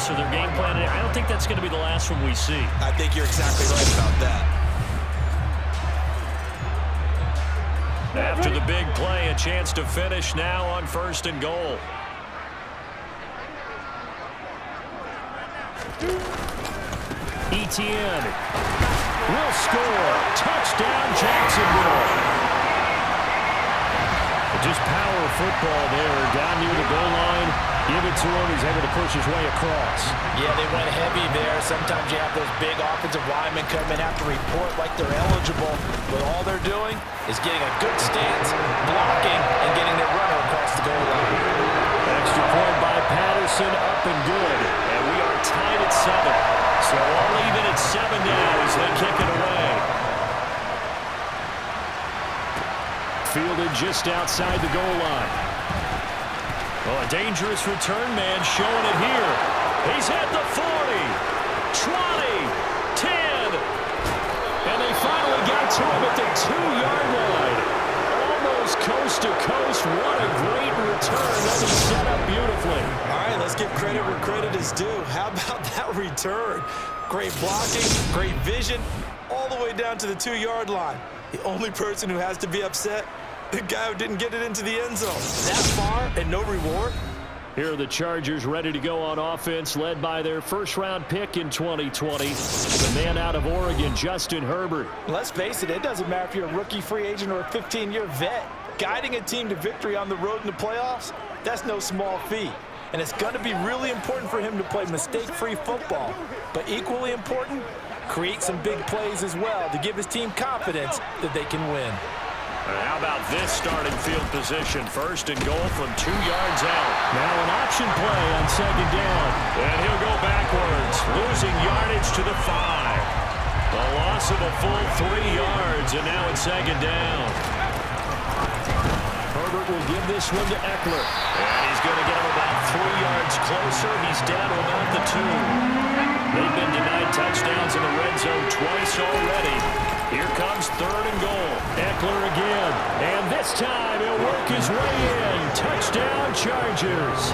this or their game plan, I don't think that's going to be the last one we see. I think you're exactly right about that. After the big play, a chance to finish now on 1st and goal. Etienne will score. Touchdown, Jacksonville. Just power football there, down near the goal line. Give it to him. He's able to push his way across. Yeah, they went heavy there. Sometimes you have those big offensive linemen come in, have to report like they're eligible. But all they're doing is getting a good stance, blocking, and getting their runner across the goal line. Extra point by Patterson, up and good. And we are tied at 7. So all even at 7 now as they kick it away. Fielded just outside the goal line. Oh, a dangerous return man showing it here. He's at the 40, 20, 10. And they finally got to him at the 2-yard line. Almost coast to coast. What a great return. That was set up beautifully. All right, let's give credit where credit is due. How about that return? Great blocking, great vision, all the way down to the 2-yard line. The only person who has to be upset, the guy who didn't get it into the end zone. That far and no reward? Here are the Chargers ready to go on offense, led by their first-round pick in 2020, the man out of Oregon, Justin Herbert. Let's face it, it doesn't matter if you're a rookie free agent or a 15-year vet. Guiding a team to victory on the road in the playoffs, that's no small feat. And it's going to be really important for him to play mistake-free football. But equally important, create some big plays as well to give his team confidence that they can win. How about this starting field position? 1st and goal from 2 yards out. Now an option play on 2nd down. And he'll go backwards, losing yardage to the 5. A loss of a full 3 yards, and now it's 2nd down. Herbert will give this one to Eckler. And he's going to get him about 3 yards closer. He's down to about the 2. They've been denied touchdowns in the red zone twice already. Here comes 3rd and goal. Eckler again. And this time he'll work his way in. Touchdown, Chargers.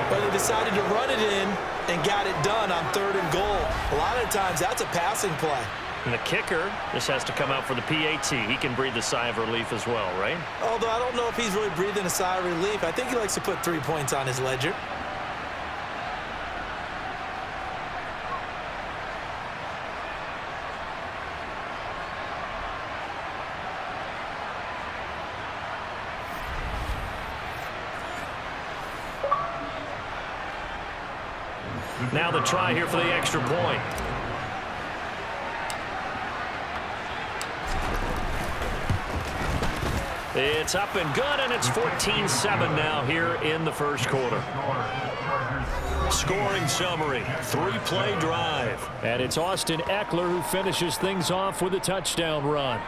But they decided to run it in and got it done on 3rd and goal. A lot of times that's a passing play. And the kicker just has to come out for the PAT. He can breathe a sigh of relief as well, right? Although I don't know if he's really breathing a sigh of relief. I think he likes to put 3 points on his ledger. Now the try here for the extra point. It's up and good, and it's 14-7 now here in the 1st quarter. Scoring summary, 3-play drive. And it's Austin Eckler who finishes things off with a touchdown run.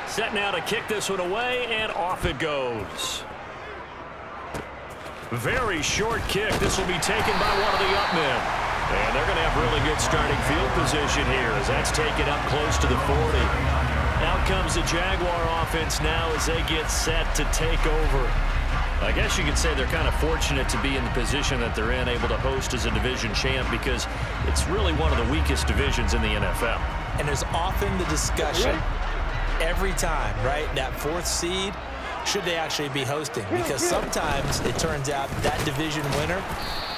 Set now to kick this one away, and off it goes. Very short kick. This will be taken by one of the up men. And they're going to have really good starting field position here as that's taken up close to the 40. Out comes the Jaguar offense now as they get set to take over. I guess you could say they're kind of fortunate to be in the position that they're in, able to host as a division champ, because it's really one of the weakest divisions in the NFL. And there's often the discussion every time, right? That 4th seed, should they actually be hosting? Because sometimes it turns out that division winner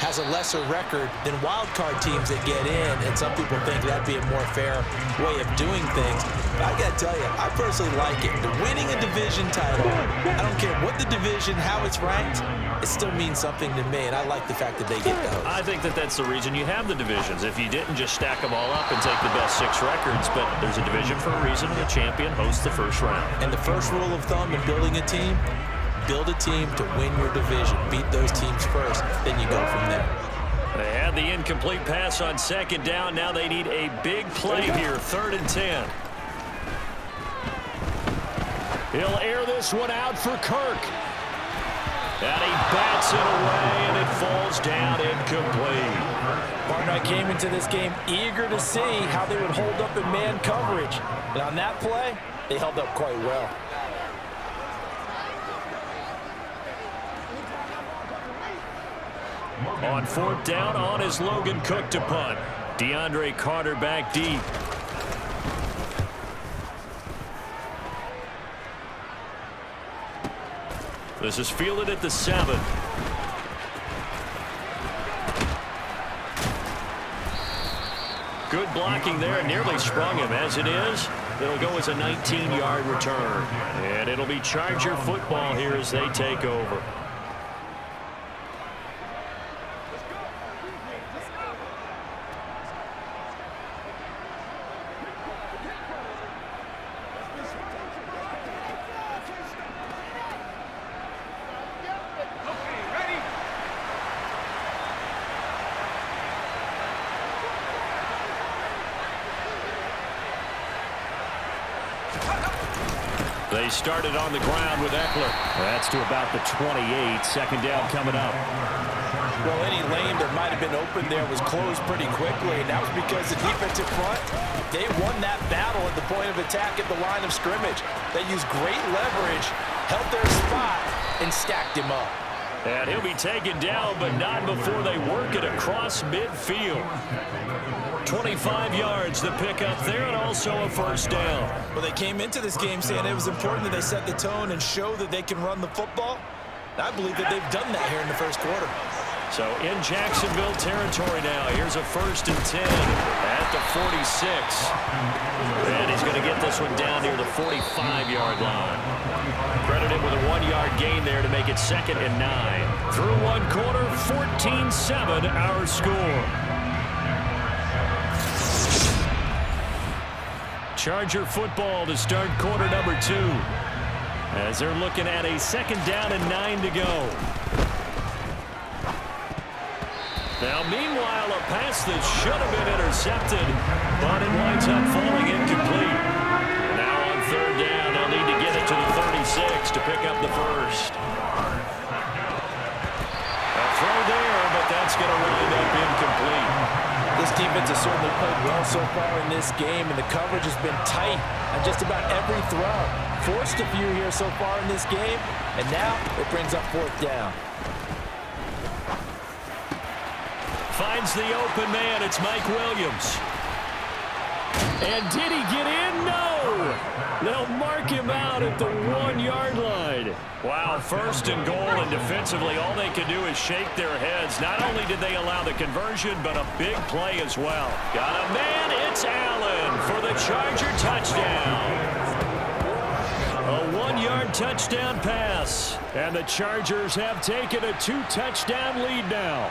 has a lesser record than wild card teams that get in, and some people think that'd be a more fair way of doing things. But I gotta tell you, I personally like it. The winning a division title, I don't care what the division, how it's ranked, it still means something to me, and I like the fact that they get to host. I think that that's the reason you have the divisions. If you didn't just stack them all up and take the best 6 records, but there's a division for a reason, and the champion hosts the 1st round. And the first rule of thumb in building a team, build a team to win your division. Beat those teams first, then you go from there. They had the incomplete pass on 2nd down. Now they need a big play here, 3rd and 10. He'll air this one out for Kirk. And he bats it away, and it falls down incomplete. Partner came into this game eager to see how they would hold up in man coverage. And on that play, they held up quite well. On 4th down, on is Logan Cook to punt. DeAndre Carter back deep. This is fielded at the 7. Good blocking there. Nearly sprung him. As it is, it'll go as a 19-yard return. And it'll be Charger football here as they take over. They started on the ground with Eckler. That's to about the 28. 2nd down coming up. Well, any lane that might have been open there was closed pretty quickly, and that was because the defensive front, they won that battle at the point of attack at the line of scrimmage. They used great leverage, held their spot, and stacked him up. And he'll be taken down, but not before they work it across midfield. 25 yards the pick up there, and also a 1st down. Well, they came into this game saying it was important that they set the tone and show that they can run the football. I believe that they've done that here in the 1st quarter. So in Jacksonville territory now. Here's a 1st and 10 at the 46. And he's going to get this one down near the 45-yard line. Credited with a 1-yard gain there to make it 2nd and 9. Through 1 quarter, 14-7 our score. Charger football to start quarter number 2. As they're looking at a 2nd down and 9 to go. Now, meanwhile, a pass that should have been intercepted, but it winds up falling incomplete. Now on 3rd down, they'll need to get it to the 36 to pick up the 1st. A throw there, but that's going to wind up incomplete. This defense has certainly played well so far in this game, and the coverage has been tight on just about every throw. Forced a few here so far in this game, and now it brings up 4th down. Finds the open man. It's Mike Williams. And did he get in? No! They'll mark him out at the 1-yard line. Wow, 1st and goal, and defensively all they can do is shake their heads. Not only did they allow the conversion, but a big play as well. Got a man. It's Allen for the Charger touchdown. A 1-yard touchdown pass. And the Chargers have taken a 2-touchdown lead now.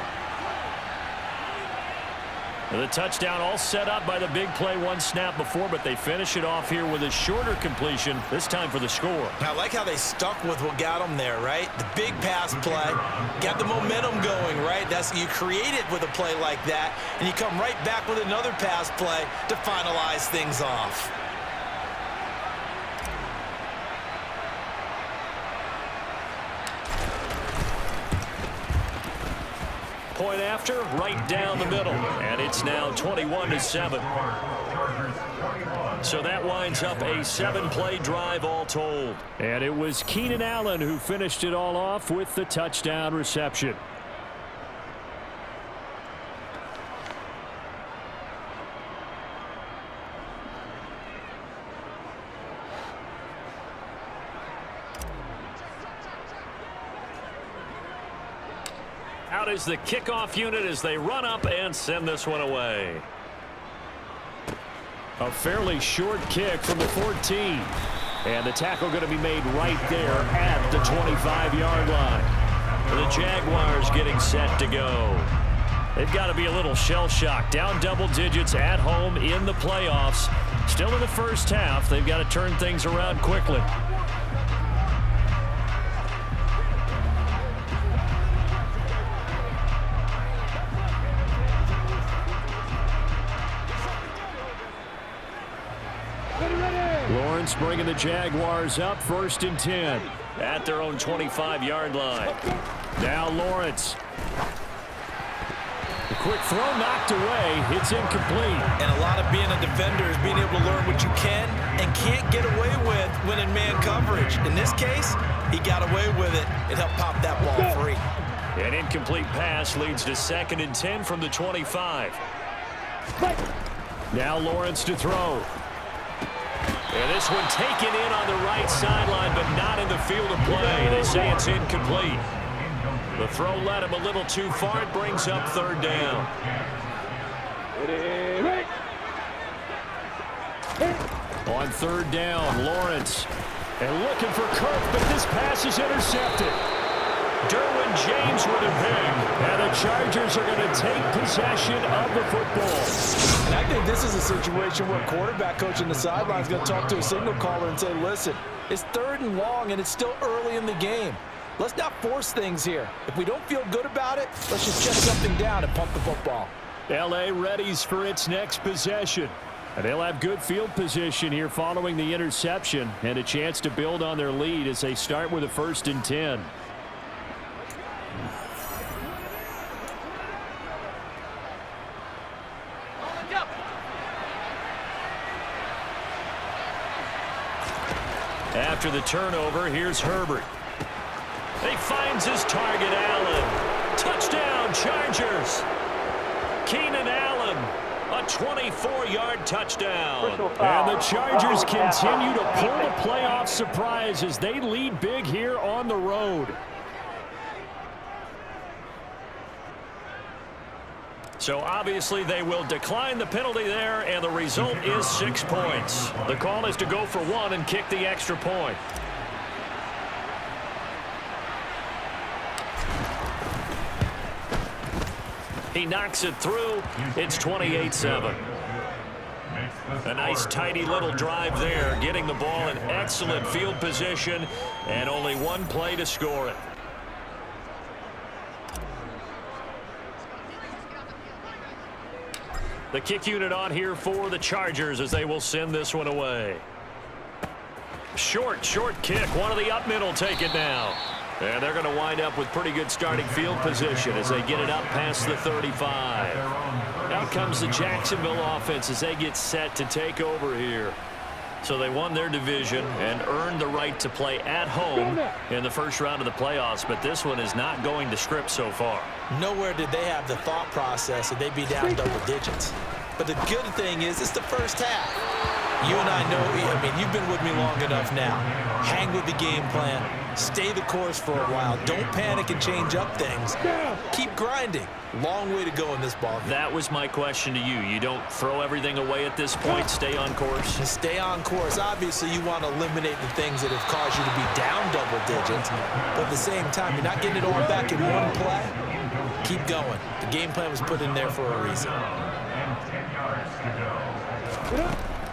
The touchdown all set up by the big play 1 snap before, but they finish it off here with a shorter completion, this time for the score. I like how they stuck with what got them there, right? The big pass play, got the momentum going, right? That's you create it with a play like that, and you come right back with another pass play to finalize things off. Point after, right down the middle. And it's now 21-7. So that winds up a 7-play drive all told. And it was Keenan Allen who finished it all off with the touchdown reception. Out is the kickoff unit as they run up and send this one away. A fairly short kick from the 14. And the tackle going to be made right there at the 25-yard line. The Jaguars getting set to go. They've got to be a little shell-shocked. Down double digits at home in the playoffs. Still in the 1st half. They've got to turn things around quickly. Lawrence bringing the Jaguars up 1st and 10. at their own 25-yard line. Now Lawrence. The quick throw knocked away. It's incomplete. And a lot of being a defender is being able to learn what you can and can't get away with when in man coverage. In this case, he got away with it and helped pop that ball free. An incomplete pass leads to 2nd and 10 from the 25. Now Lawrence to throw. And this one taken in on the right sideline, but not in the field of play. They say it's incomplete. The throw led him a little too far. It brings up 3rd down. On 3rd down, Lawrence. And looking for Kirk, but this pass is intercepted. Derwin James with a pick. And the Chargers are going to take possession of the football. And I think this is a situation where quarterback coach on the sideline is going to talk to a signal caller and say, listen, it's 3rd and long, and it's still early in the game. Let's not force things here. If we don't feel good about it, let's just check something down and pump the football. L.A. readies for its next possession. And they'll have good field position here following the interception and a chance to build on their lead as they start with a 1st and 10. After the turnover, here's Herbert. He finds his target, Allen. Touchdown, Chargers. Keenan Allen, a 24-yard touchdown. And the Chargers continue to pull the playoff surprise as they lead big here on the road. So obviously they will decline the penalty there, and the result is 6 points. The call is to go for 1 and kick the extra point. He knocks it through. It's 28-7. A nice tidy little drive there, getting the ball in excellent field position, and only 1 play to score it. The kick unit on here for the Chargers as they will send this one away. Short kick. One of the up middle take it now. And they're going to wind up with pretty good starting field position as they get it up past the 35. Out comes the Jacksonville offense as they get set to take over here. So they won their division and earned the right to play at home in the first round of the playoffs, but this one is not going to script so far. Nowhere did they have the thought process that they'd be down double digits. But the good thing is it's the first half. You and I know, I mean, you've been with me long enough now. Hang with the game plan. Stay the course for a while. Don't panic and change up things. Keep grinding. Long way to go in this ball game. That was my question to you. You don't throw everything away at this point. Stay on course. Stay on course. Obviously, you want to eliminate the things that have caused you to be down double digits. But at the same time, you're not getting it all back in one play. Keep going. The game plan was put in there for a reason.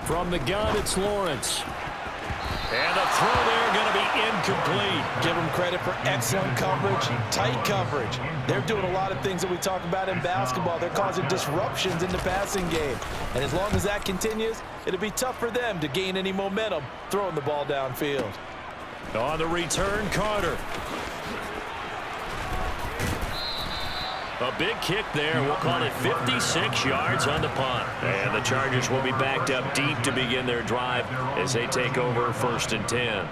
From the gun, it's Lawrence. And the throw there going to be incomplete. Give them credit for excellent coverage, tight coverage. They're doing a lot of things that we talk about in basketball. They're causing disruptions in the passing game. And as long as that continues, it'll be tough for them to gain any momentum throwing the ball downfield. On the return, Carter. A big kick there. We'll call it 56 yards on the punt. And the Chargers will be backed up deep to begin their drive as they take over 1st and 10.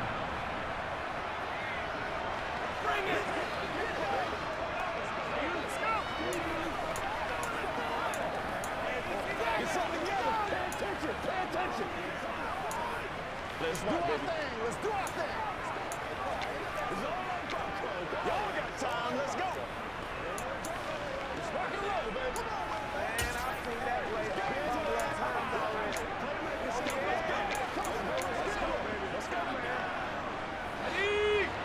Let's do our thing. Let's do our thing. Y'all got time. Let's go. Rock and roll, baby. Come on, man. I've seen that play a couple of times already. Let's go, man.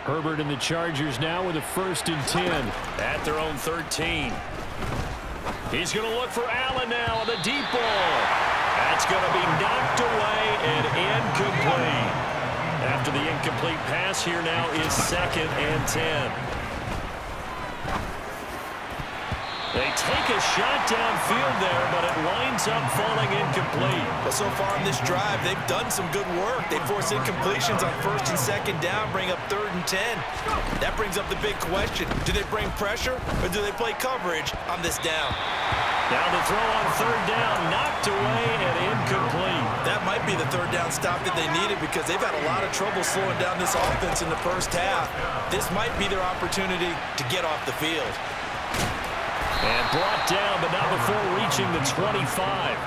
Herbert and the Chargers now with a 1st and 10 at their own 13. He's going to look for Allen now on the deep ball. That's going to be knocked away and incomplete. After the incomplete pass, here now is 2nd and 10. They take a shot downfield there, but it winds up falling incomplete. But so far on this drive, they've done some good work. They force incompletions on 1st and 2nd down, bring up 3rd and 10. That brings up the big question. Do they bring pressure, or do they play coverage on this down? Now the throw on 3rd down, knocked away and incomplete. That might be the 3rd down stop that they needed because they've had a lot of trouble slowing down this offense in the first half. This might be their opportunity to get off the field. And brought down, but not before reaching the 25.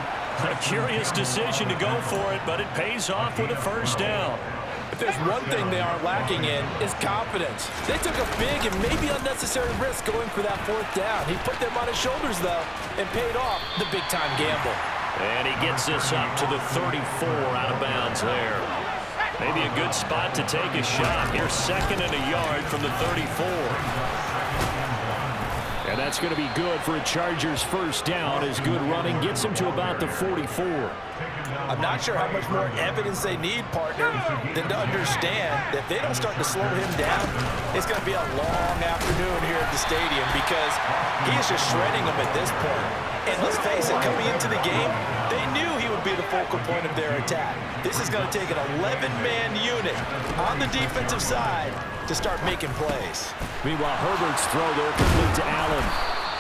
A curious decision to go for it, but it pays off with a 1st down. If there's one thing they aren't lacking in, it's confidence. They took a big and maybe unnecessary risk going for that 4th down. He put them on his shoulders, though, and paid off the big-time gamble. And he gets this up to the 34 out of bounds there. Maybe a good spot to take a shot. Here's 2nd and a yard from the 34. And that's going to be good for a Chargers 1st down as good running gets him to about the 44. I'm not sure how much more evidence they need, partner, than to understand that if they don't start to slow him down, it's going to be a long afternoon here at the stadium because he is just shredding them at this point. And let's face it, coming into the game, they knew he would be the focal point of their attack. This is going to take an 11-man unit on the defensive side to start making plays. Meanwhile, Herbert's throw there complete to Allen.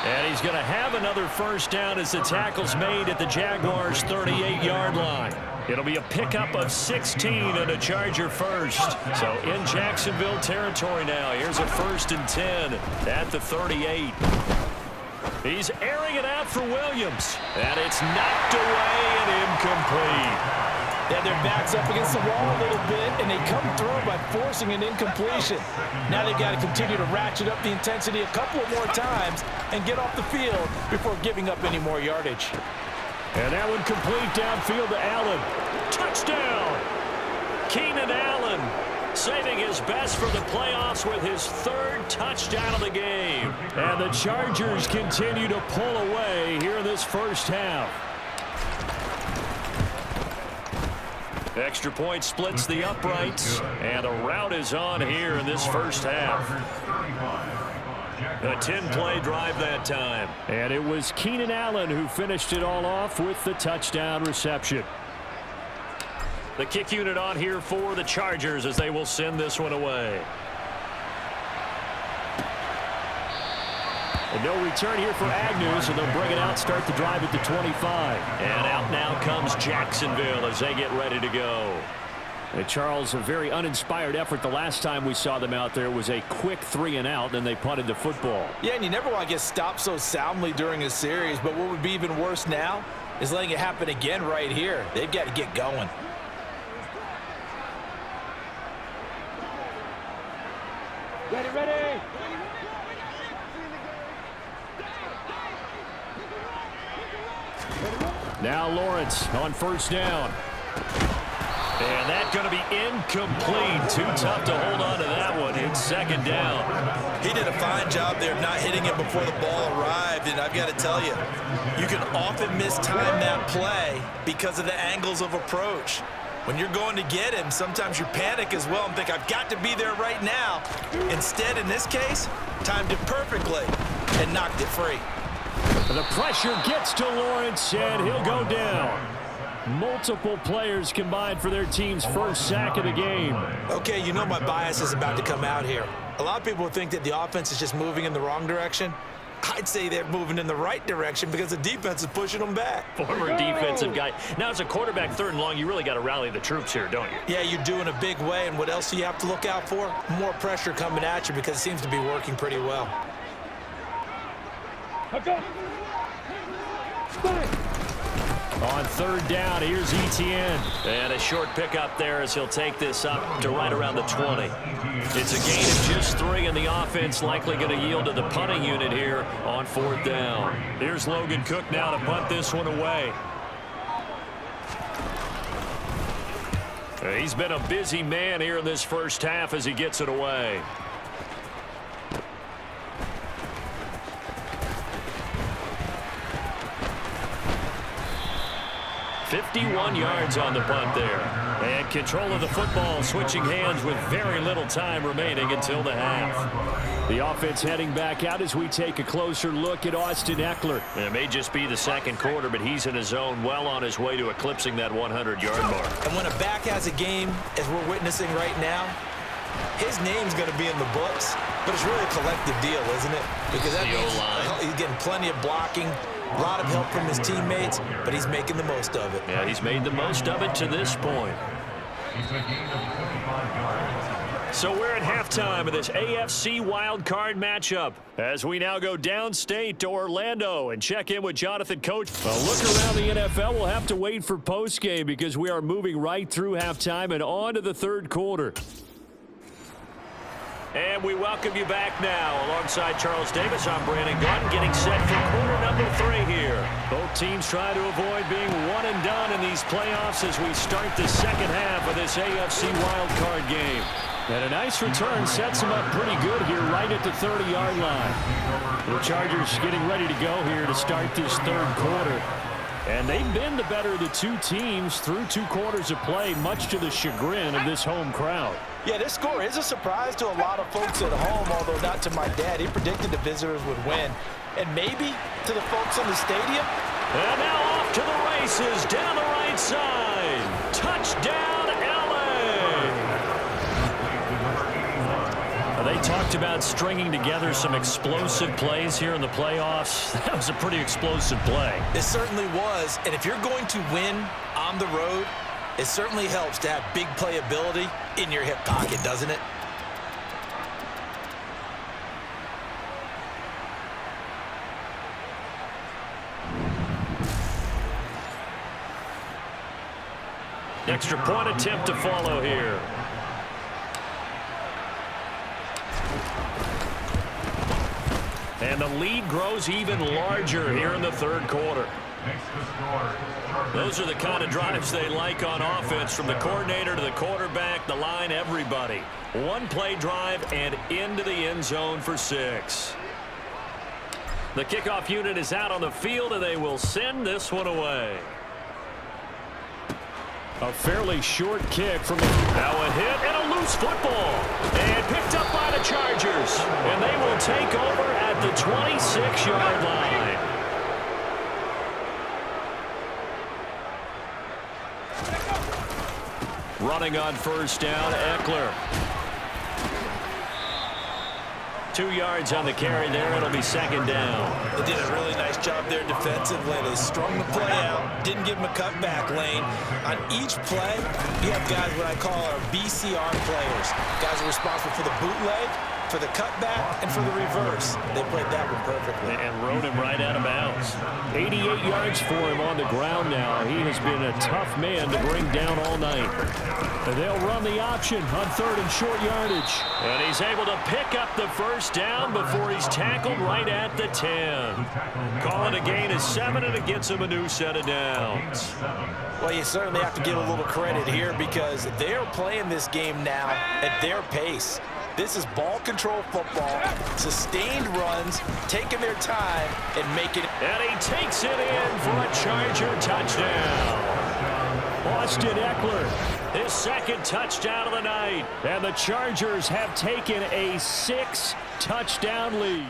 And he's going to have another 1st down as the tackle's made at the Jaguars' 38-yard line. It'll be a pickup of 16 and a Charger 1st. So in Jacksonville territory now. Here's a 1st and 10 at the 38. He's airing it out for Williams. And it's knocked away and incomplete. They have their backs up against the wall a little bit, and they come through by forcing an incompletion. Now they've got to continue to ratchet up the intensity a couple more times and get off the field before giving up any more yardage. And that one complete downfield to Allen. Touchdown! Keenan Allen saving his best for the playoffs with his 3rd touchdown of the game. And the Chargers continue to pull away here in this 1st half. Extra point splits the uprights, and the route is on here in this 1st half. A 10-play drive that time. And it was Keenan Allen who finished it all off with the touchdown reception. The kick unit on here for the Chargers as they will send this one away. And no return here for Agnew, so they'll bring it out, start the drive at the 25. And out now comes Jacksonville as they get ready to go. And Charles, a very uninspired effort the last time we saw them out there was a quick 3-and-out, then they punted the football. Yeah, and you never want to get stopped so soundly during a series, but what would be even worse now is letting it happen again right here. They've got to get going. Ready. Now Lawrence on 1st down. And that's going to be incomplete. Too tough to hold on to that one. It's 2nd down. He did a fine job there of not hitting it before the ball arrived, and I've got to tell you, you can often mistime that play because of the angles of approach. When you're going to get him, sometimes you panic as well and think, I've got to be there right now. Instead, in this case, timed it perfectly and knocked it free. The pressure gets to Lawrence, and he'll go down. Multiple players combined for their team's 1st sack of the game. Okay, you know my bias is about to come out here. A lot of people think that the offense is just moving in the wrong direction. I'd say they're moving in the right direction because the defense is pushing them back. Former defensive guy. Now, as a quarterback 3rd and long, you really got to rally the troops here, don't you? Yeah, you do in a big way, and what else do you have to look out for? More pressure coming at you because it seems to be working pretty well. On 3rd down, here's Etienne. And a short pickup there as he'll take this up to right around the 20. It's a gain of just 3, and the offense likely going to yield to the punting unit here on 4th down. Here's Logan Cook now to punt this one away. He's been a busy man here in this 1st half as he gets it away. 51 yards on the punt there. And control of the football, switching hands with very little time remaining until the half. The offense heading back out as we take a closer look at Austin Eckler. It may just be the second quarter, but he's in his zone, well on his way to eclipsing that 100-yard mark. And when a back has a game, as we're witnessing right now, his name's going to be in the books, but it's really a collective deal, isn't it? Because that means he's getting plenty of blocking, a lot of help from his teammates, but he's making the most of it. Yeah, he's made the most of it to this point. So we're at halftime of this AFC WildCard matchup as we now go downstate to Orlando and check in with Jonathan Coach. A look around the NFL. We'll have to wait for postgame because we are moving right through halftime and on to the third quarter. And we welcome you back now. Alongside Charles Davis, I'm Brandon Gunn, getting set for quarter number 3 here. Both teams try to avoid being one and done in these playoffs as we start the second half of this AFC wildcard game. And a nice return sets them up pretty good here right at the 30-yard line. The Chargers getting ready to go here to start this third quarter. And they've been the better of the two teams through 2 quarters of play, much to the chagrin of this home crowd. Yeah, this score is a surprise to a lot of folks at home, although not to my dad. He predicted the visitors would win. And maybe to the folks in the stadium. And now off to the races down the right side. Touchdown, They talked about stringing together some explosive plays here in the playoffs. That was a pretty explosive play. It certainly was. And if you're going to win on the road, it certainly helps to have big playability in your hip pocket, doesn't it? Extra point attempt to follow here. And the lead grows even larger here in the third quarter. Those are the kind of drives they like on offense, from the coordinator to the quarterback, the line, everybody. One play drive and into the end zone for 6. The kickoff unit is out on the field, and they will send this one away. A fairly short kick from now a hit and a loose football. And picked up by the Chargers. And they will take over at the 26-yard line. Running on first down, Eckler. 2 yards on the carry there. It'll be second down. They did a really nice job there defensively. They strung the play out, didn't give them a cutback lane. On each play, you have guys what I call our BCR players. Guys are responsible for the bootleg, for the cutback, and for the reverse. They played that one perfectly. And rode him right out of bounds. 88 yards for him on the ground now. He has been a tough man to bring down all night. And they'll run the option on 3rd and short yardage. And he's able to pick up the first down before he's tackled right at the 10. Calling a gain of 7, and it gets him a new set of downs. Well, you certainly have to give a little credit here because they're playing this game now at their pace. This is ball control football, sustained runs, taking their time and making it. And he takes it in for a Charger touchdown. Austin Eckler, his second touchdown of the night. And the Chargers have taken a 6-touchdown lead.